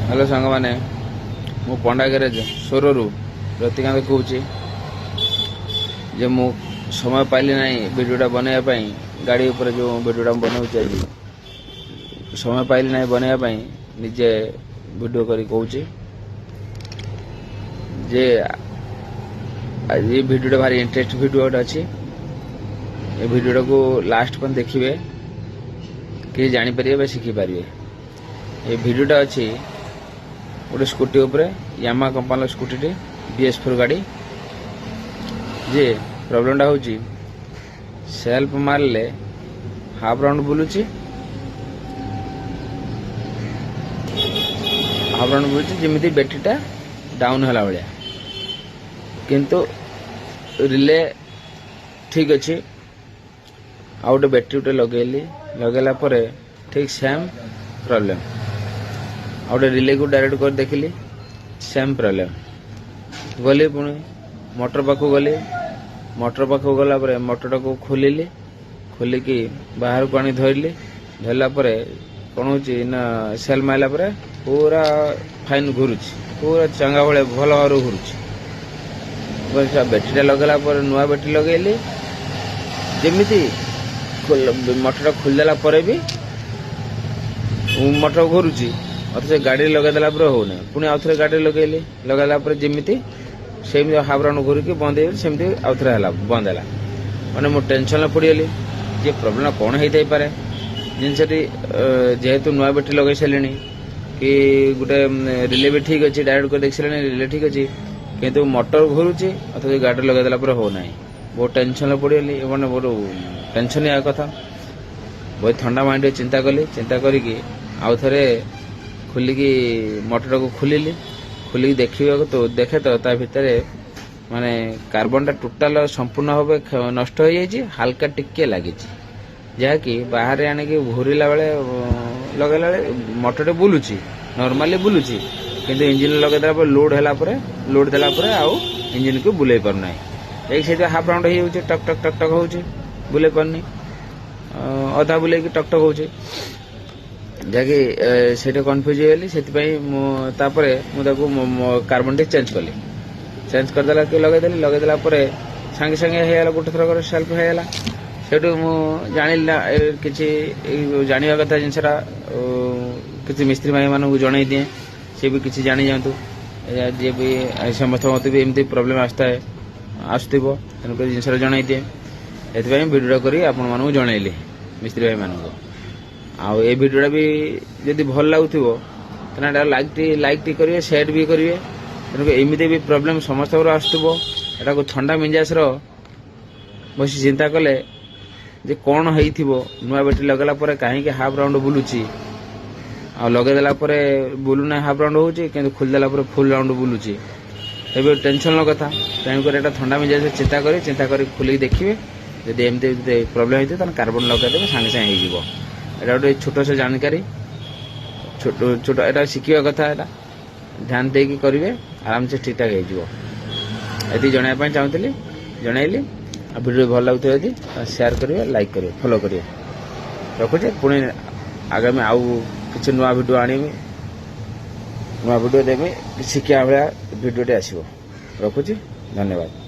Hello सांग मैंने मु पंडा गैरेज सोरु रतिकांत कहूँ जे मु समय पाइली ना भिडियोटा बनवाई गाड़ी उपर जो भिडियोटा बनाऊँ आज समय पाइली ना बनवाई निजे भिडियो करी कहूँ जे आज ये भिडियोटा भारी इंटरेस्ट भिडियो अच्छी ये भिडियोटा को लास्ट पर देखिए कि जापर शिखिपारे ये भिडियोटा अच्छी गोटे स्कूटी उपरे यामा कंपानी स्कूटी टी BS4 गाड़ी जे प्रॉब्लमटा हूँ सेल्फ मारले हाफ राउंड बुलूची जमी बैटेरीटा डाउन है भाया किंतु रिले ठीक अच्छे आ गए बैटेरी गोटे लगेला ठीक सेम प्रॉब्लम आ गए रिले को डायरेक्ट कर देखिली सेम प्रॉब्लम गली पुणी मोटर पाखु गली मोटर पाखु गला मोटरटा को खोलिकी बाहर को आनी धरला कौन हो सेल मारला पूरा फाइन घुरुची पूरा चंगा भाई भल भाव घुरुची बैटेरीटा लगेला नुआ बैटेरी लगेली जमी मोटरटा खोलीदेला भी मोटर घुरुची अथच गाड़ी लगेदेला होना पुणी आउ थे गाड़ी लगेली लगेला जमी सेमती हाफ राउंड घूरिकी बंद सेमती आउ थे बंद है मैंने मुझे टेंशन पड़गली जे प्रोब्लेम कौन होता पारे जिनसटी जेहेतु नुआ बैटेरी लगे सारे कि गोटे रिले भी ठीक अच्छे डायरेक्ट कर देख सारे रिले ठीक अच्छे किंतु मोटर घूरुची अथच गाड़ी लगेदेला होना बहुत टेंशन पड़गली मैंने बहुत टेंशन या कथा बहुत ठंडा माइंड चिंता कली चिंता करी आउ थे खोलिकी मोटर को खोलिकी देखा तो देखे तो ता भितर माने कार्बनटा टोटाल संपूर्ण भाव नष्ट हो जाए हाल्का टिके लगी जहाँकि बाहर आणिकी घूरला बेले लगेला मोटर बुलूची नॉर्मली बुलूची किंतु इंजिन लगेदेला लोड देला आउ इंजिन को बुले पारना एक हाफ राउंड हो टक टक टक टक हो बुले पारनी अधा बुले टक टक हो जहाँकि से कन्फ्यूज होगली से कार्बन टी चेंज कली चेंज करदेला कि लगेदेला सांगे सांगे होगा गोटे थर सेल्फ होगा से जानी किसी जाना कथा जिनसा किसी मिस्त्री भाई मानू जन दिए सी भी किसी जानी जातु जी भी समस्त मत भी एमती प्रोब्लेम आसुव तेणुक जिनसा जन दिए ये भिडियो करी आपन जनइली मिस्त्री भाई मानू आउ ये भिडियोटा भी जदि भल लगुव लाइक टी करेंगे सेयर भी करेंगे तेणुक एमती भी प्रोब्लेम समस्त आसुव एटा को ठंडा मिंजास बस चिंता कले जे कौन हो नुआ बैटेरी लगेला कहीं हाफ राउंड बुलूची आ लगेदेला बुलूना हाफ राउंड हो खोलीदेला फुल राउंड बुलूची ये टेंशन कथा तेणुक ठंडा मिजाज चिंता कर खोलिक देखिए जब एमती प्रोब्लेम होती कार्बन लगेदेवे सांगे सांगे हो एटा गोटे छोट से जानकारी छोट एटा शिखा कथा एटा ध्यान देकी करेंगे आराम से ठीक ठाक हो जनवाई चाहूली जनइली वीडियो भल लगुव यदि शेयर करेंगे लाइक करेंगे फॉलो करेंगे रखुचे पुणी आगामी आउ किसी नुआ वीडियो आनी नुआ वीडियो देवी शिखा भाया वीडियोटे आसो रखुची धन्यवाद।